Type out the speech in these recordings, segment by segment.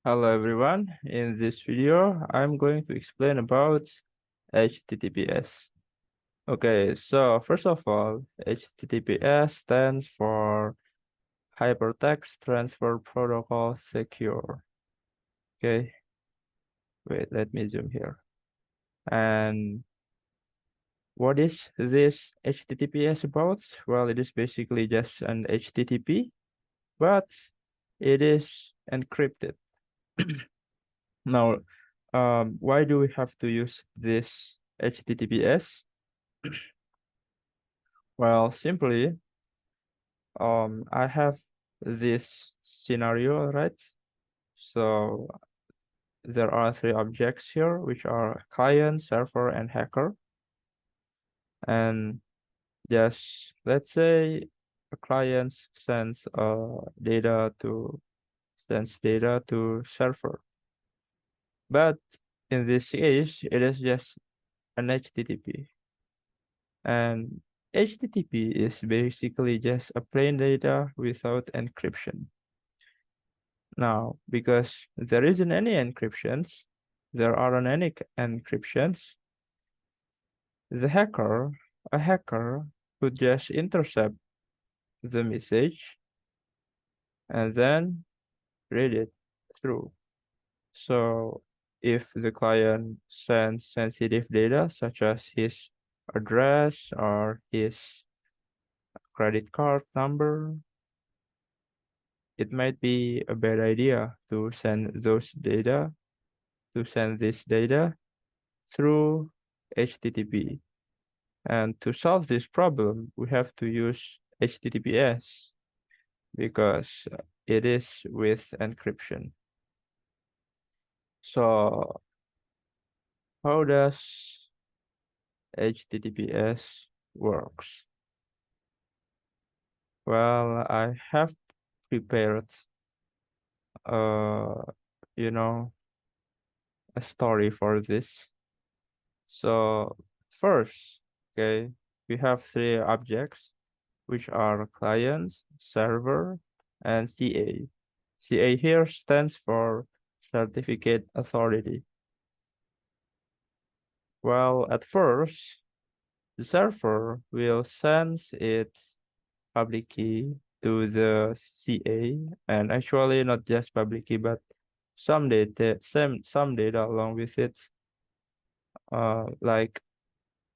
Hello everyone. In this video, I'm going to explain about HTTPS. Okay, so first of all, HTTPS stands for Hypertext Transfer Protocol Secure. Okay, wait, let me zoom here. And what is this HTTPS about? Well, it is basically just an HTTP, but it is encrypted. Now, why do we have to use this HTTPS? Well, simply, I have this scenario, right? So there are three objects here, which are client, server, and hacker. And just let's say a client sends data to server. But in this case, it is just an HTTP. And HTTP is basically just a plain data without encryption. Now, because there isn't any encryptions, there aren't any encryptions, the a hacker could just intercept the message and then read it through. So if the client sends sensitive data such as his address or his credit card number, it might be a bad idea to send this data through HTTP. And to solve this problem, we have to use HTTPS because it is with encryption. So how does HTTPS works? Well, I have prepared uh you know a story for this. So first, okay, we have three objects, which are clients, server, and CA. CA here stands for Certificate Authority. Well, at first, the server will send its public key to the CA, and actually not just public key, but some data along with it, like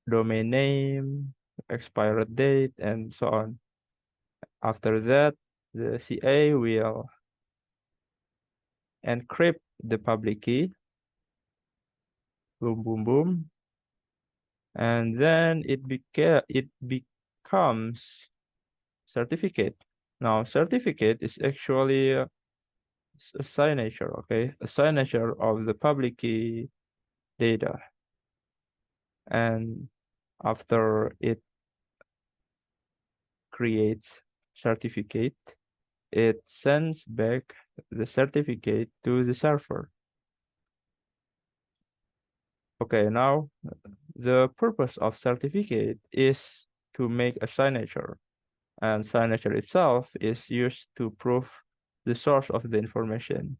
domain name, expired date, and so on. After that, the CA will encrypt the public key, boom, boom, boom, and then it becomes certificate. Now, certificate is actually a signature, okay? A signature of the public key data. And after it creates certificate, it sends back the certificate to the server. Okay, now the purpose of certificate is to make a signature, and signature itself is used to prove the source of the information.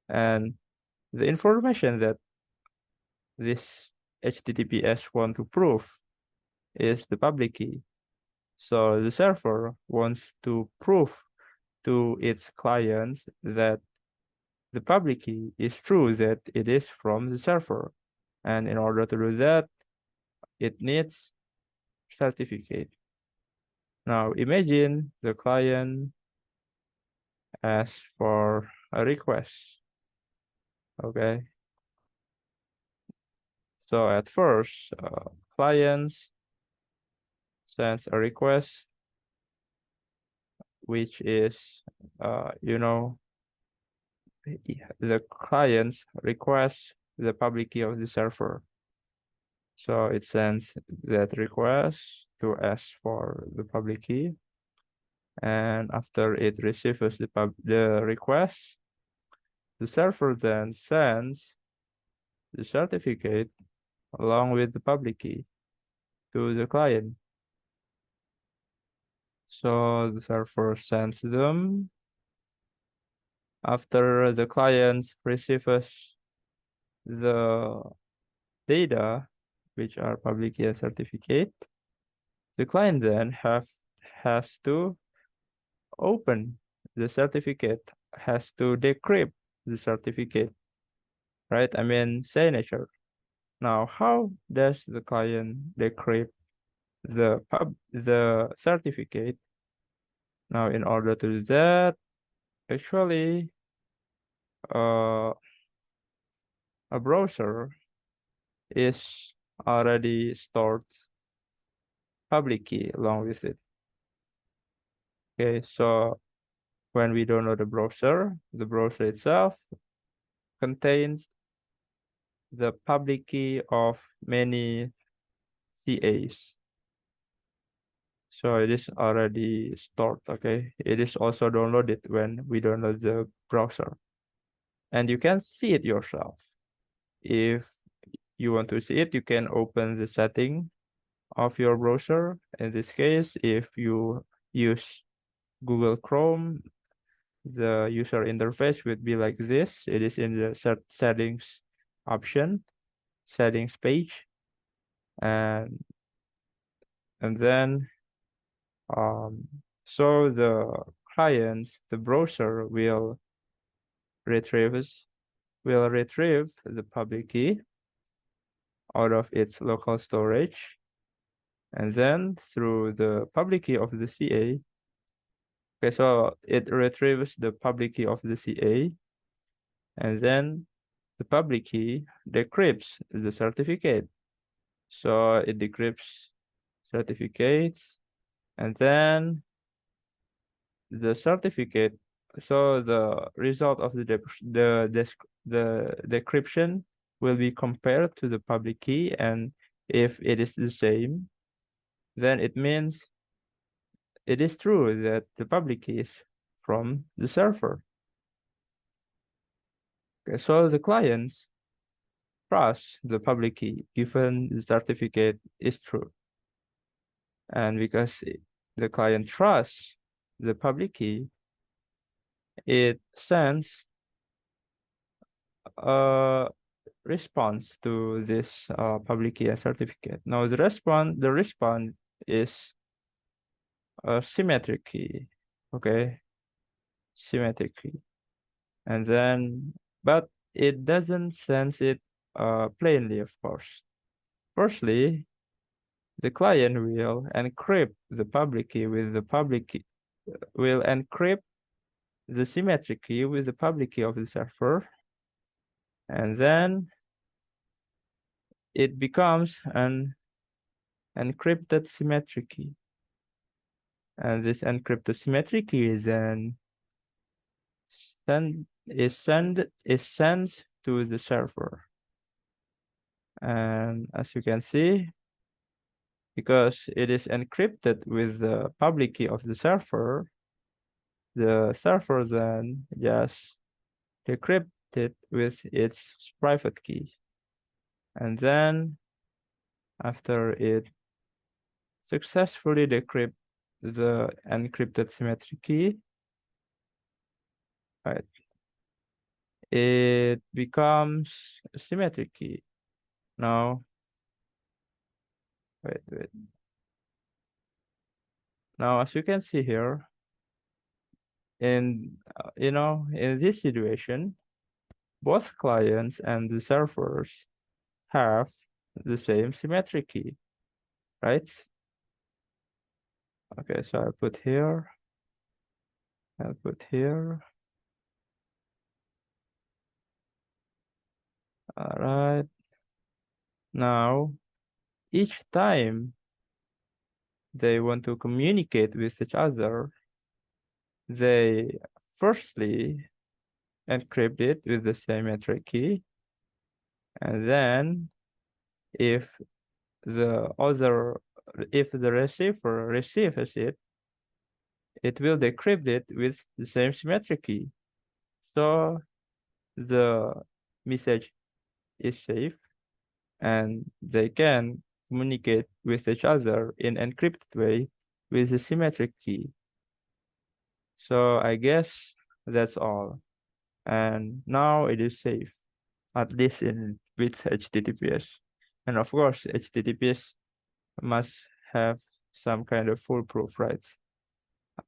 And the information that this HTTPS want to prove is the public key. So the server wants to prove to its clients that the public key is true, that it is from the server. And in order to do that, it needs certificate. Now imagine the client asks for a request. Okay. So at first, clients sends a request, which is, the clients request the public key of the server. So it sends that request to ask for the public key. And after it receives the request, the server then sends the certificate along with the public key to the client. So the server sends them After the client receives the data, which are public key and certificate, the client then has to open the certificate, has to decrypt the certificate, right? I mean signature. Now, how does the client decrypt the certificate? Now, in order to do that, actually, uh, a browser is already stored public key along with it. Okay, so when we download the browser itself contains the public key of many CAs. So it is already stored, okay? It is also downloaded when we download the browser. And you can see it yourself. If you want to see it, you can open the setting of your browser. In this case, if you use Google Chrome, the user interface would be like this. It is in the settings option, settings page, and then so the the browser retrieves will retrieve the public key out of its local storage, and then through the public key of the CA. Okay, so it retrieves the public key of the CA, and then the public key decrypts the certificate. So it decrypts certificates, and then the certificate. So the result of the decryption will be compared to the public key, and if it is the same, then it means it is true that the public key is from the server. Okay, so the clients trust the public key given the certificate is true. And because the client trusts the public key, it sends a response to this public key and certificate. Now the response is a symmetric key, okay, symmetric key, and then but it doesn't sense it plainly, of course. Firstly, the client will encrypt the public key with the public key, will encrypt the symmetric key with the public key of the server, and then it becomes an encrypted symmetric key. And this encrypted symmetric key is then is sent to the server. And as you can see, because it is encrypted with the public key of the server then just decrypt it with its private key. And then after it successfully decrypt the encrypted symmetric key, right, it becomes a symmetric key. Now, wait. Now, as you can see here, in in this situation, both clients and the servers have the same symmetric key, right? Okay, so I'll put here. All right. Now, each time they want to communicate with each other, they firstly encrypt it with the symmetric key, and then if the other if the receiver receives it, it will decrypt it with the same symmetric key. So the message is safe and they can communicate with each other in encrypted way with the symmetric key. So I guess that's all. and now it is safe, at least in with HTTPS. And of course, HTTPS must have some kind of foolproof, right?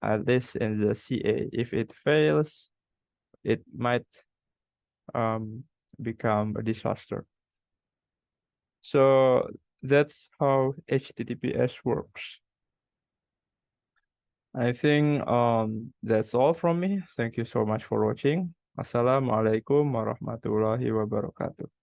At least in the CA. If it fails, it might um, become a disaster. So that's how HTTPS works. I think that's all from me. Thank you so much for watching. Assalamualaikum warahmatullahi wabarakatuh.